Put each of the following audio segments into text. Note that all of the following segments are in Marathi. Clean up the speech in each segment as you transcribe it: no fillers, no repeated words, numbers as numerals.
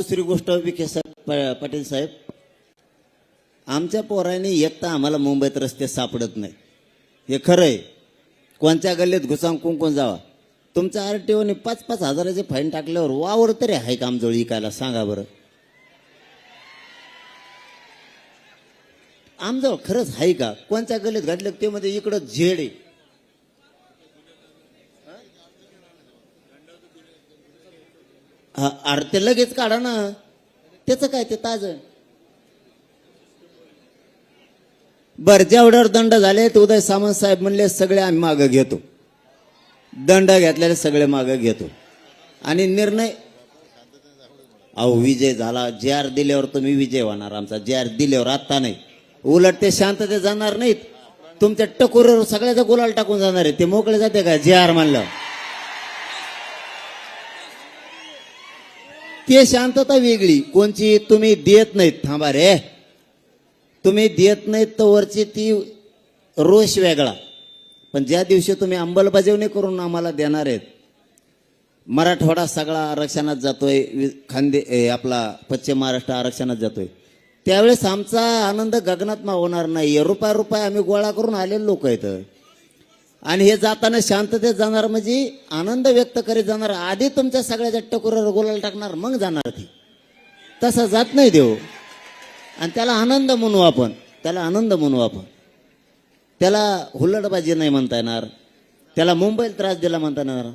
दुसरी गोष्ट विखे पाटील साहेब, आमच्या पोरांनी एक तर आम्हाला मुंबईत रस्ते सापडत नाही, हे खरं आहे. कोणत्या गल्लीत घुसावून कुंकून जावा. तुमच्या आरटीओने 5-5 हजाराचे फाईन टाकल्यावर वावर तरी आहे का आमजवळ इकायला? सांगा बरं. आमजवळ खरंच आहे का? कोणत्या गल्लीत घडलं ते मध्ये इकडं झेड आहे. अरे ते लगेच काढा ना, त्याचं काय, ते ताज. बर, जेवढ्यावर दंड झाले ते उदय सामंत साहेब म्हणले सगळे आम्ही मागं घेतो, दंड घेतलेले सगळे मागं घेतो आणि निर्णय. अहो विजय झाला, जे आर दिल्यावर तुम्ही विजय होणार आमचा. जे आर दिल्यावर आता नाही, उलट ते शांतते जाणार नाहीत, तुमच्या टकोरीवर सगळ्याचा गुलाल टाकून जाणार आहे. ते मोकळे जाते का जे आर म्हणलं? ते शांतता वेगळी. कोणची तुम्ही देत नाहीत, थांबा रे, तुम्ही देत नाहीत तर वरची ती रोष वेगळा. पण ज्या दिवशी तुम्ही अंमलबजावणी करून आम्हाला देणार आहेत, मराठवाडा सगळा आरक्षणात जातोय, आपला पश्चिम महाराष्ट्र आरक्षणात जातोय, त्यावेळेस आमचा आनंद गगनात मावणार नाही. रुपया रुपया आम्ही गोळा करून आलेले लोक आहेत आणि हे जाताना शांततेत जाणार, म्हणजे आनंद व्यक्त करीत जाणार. आधी तुमच्या सगळ्याच्या टकोरावर गुलाल टाकणार, मग जाणार ती. तसं जात नाही देव. आणि त्याला आनंद म्हणू आपण, त्याला आनंद म्हणू आपण. त्याला हुल्लडबाजी नाही म्हणता येणार, त्याला मुंबईला त्रास दिला म्हणता येणार.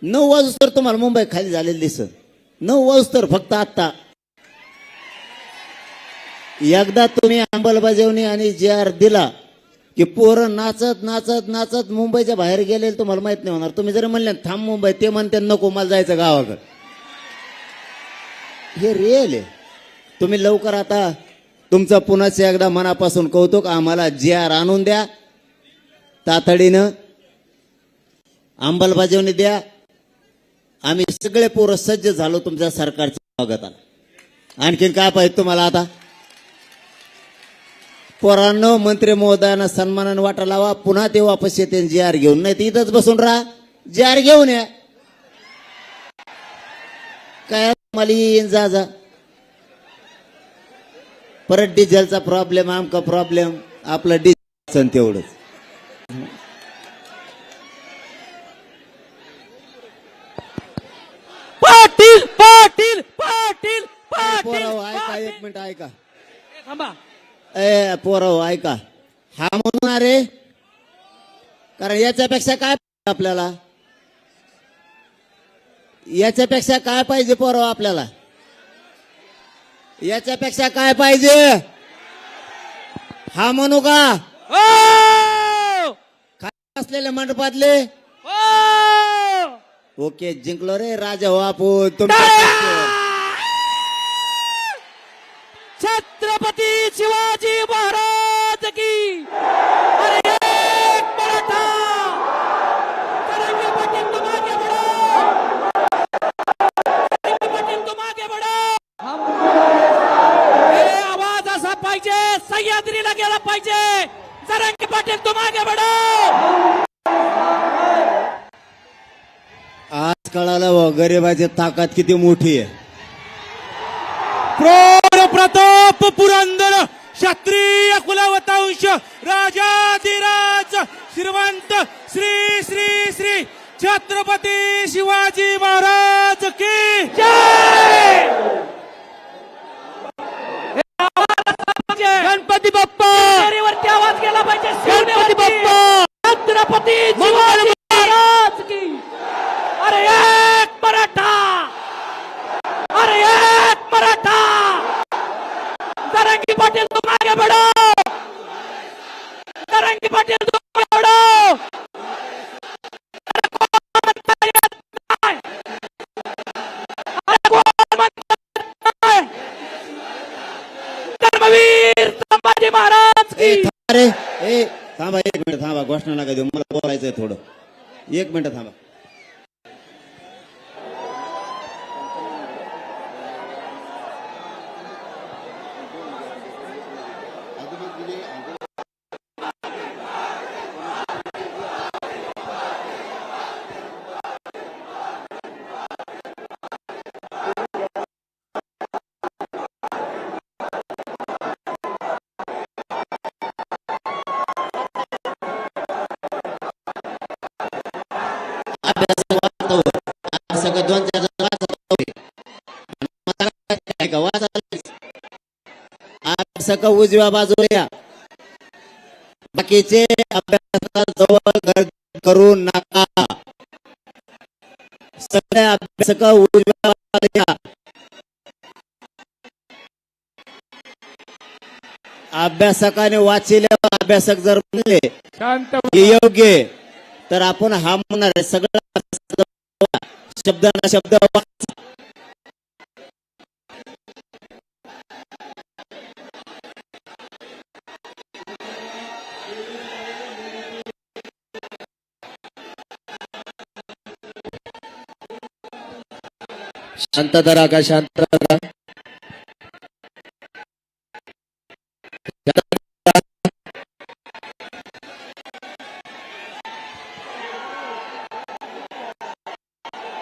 9 वाजता तुम्हाला मुंबई खाली झालेली दिसत. 9 वाजता फक्त आत्ता एकदा तुम्ही अंमलबजावणी आणि जे आर दिला की पोरं नाचत नाचत नाचत मुंबईच्या बाहेर गेले, तुम्हाला माहित नाही होणार. तुम्ही जरी म्हणले थांब मुंबई, ते म्हणते नको मला जायचं गावाकडे. हे रिअल आहे. तुम्ही लवकर आता तुमचं पुन्हा एकदा मनापासून कौतुक. आम्हाला जे आर आणून द्या तातडीनं, अंमलबजावणी द्या. आम्ही सगळे पोरं सज्ज झालो तुमच्या सरकारच्या स्वागताला. आणखीन काय पाहिजे तुम्हाला? आता पोरांनो, मंत्री महोदयांना सन्मानाने वाटा लावा. पुन्हा ते वापस येते जे आर घेऊन, नाही तर इथंच बसून राहा, जे आर घेऊन या. काय मला येईन जा जा. परत डिझेलचा प्रॉब्लेम, आमका प्रॉब्लेम, आपलं डिझेल तेवढंच. पाटील पाटील पाटील पाटील ऐका, 1 मिनिट ऐका. थांबा. पोरं ऐका, हा म्हणून अरे, कारण याच्यापेक्षा काय आपल्याला, याच्यापेक्षा काय पाहिजे पोरं आपल्याला? याच्यापेक्षा काय पाहिजे? हा म्हणू का? खाली असलेले मंडपातले ओके, जिंकलो रे राजा हो आपण. छत्रपती शिवाजी महाराज की. अरे एक मराठा, तरंगे पाटील तुम आगे बढ़ो, तरंगे पाटील तुम आगे बढ़ो. हे आवाज असा पाहिजे, सह्याद्रीला गेला पाहिजे. तरंगे पाटील तुम आगे बढ़ो. आज कळालं व गरिबाची ताकद किती मोठी आहे. प्रताप पुरंदर क्षत्रिय कुलवंश राजाधिराज श्रीमंत श्री श्री श्री छत्रपती शिवाजी महाराज की जय. गणपती बाप्पा. वरती आवाज गेला पाहिजे. गणपती बाप्पा. छत्रपती शिवाजी महाराज की. अरे एक मराठा, अरे एक मराठा. तरंगी पाटील तुम आगे बढ़ो, तरंगी पाटील तुम आगे बढ़ो. धर्मवीर संभाजी महाराज की. अरे थांबा, 1 मिनिट थांबा, घोषणा नका देऊ, मला बोलायचंय थोडं. 1 मिनिट थांबा. नाही का वाचा अभ्यासक उजव्या बाजूला या. बाकीचे अभ्यासकाजवळ गर्दी करू नका. सगळे अभ्यासक उजव्या बाजूला या. अभ्यासकाने वाचिले अभ्यासक जर म्हणले की योग्य तर आपण हा म्हणणार आहे. सगळं शब्दांना शब्द वाचा. शांतता राखा. शांतता राखा.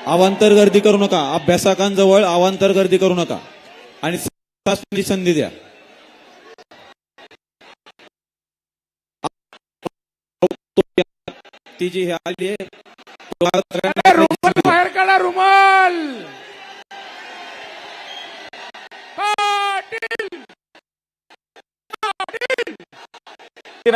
अवांतर गर्दी करू नका. अभ्यासकांजवळ अवांतर गर्दी करू नका आणि संधी द्या. ती जी आली आहे रुमाल बाहेर काढा. रुमाल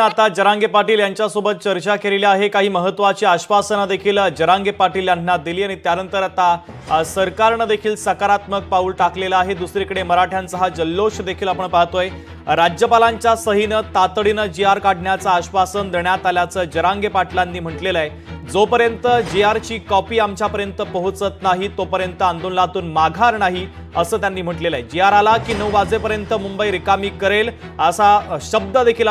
आता जरांगे पाटील यांच्यासोबत चर्चा केलेली आहे. काही महत्वाची आश्वासनं देखील जरांगे पाटील यांना दिली आणि त्यानंतर आता सरकारनं देखील सकारात्मक पाऊल टाकलेलं आहे. दुसरीकडे मराठ्यांचा हा जल्लोष देखील आपण पाहतोय. राज्यपालांच्या सहीनं तातडीनं GR काढण्याचं आश्वासन देण्यात आल्याचं जरांगे पाटलांनी म्हटलेलं आहे. जोपर्यंत GRची कॉपी आमच्यापर्यंत पोहोचत नाही तोपर्यंत आंदोलनातून माघार नाही असं त्यांनी म्हटलेलं आहे. GR आला की 9 वाजेपर्यंत मुंबई रिकामी करेल असा शब्द देखील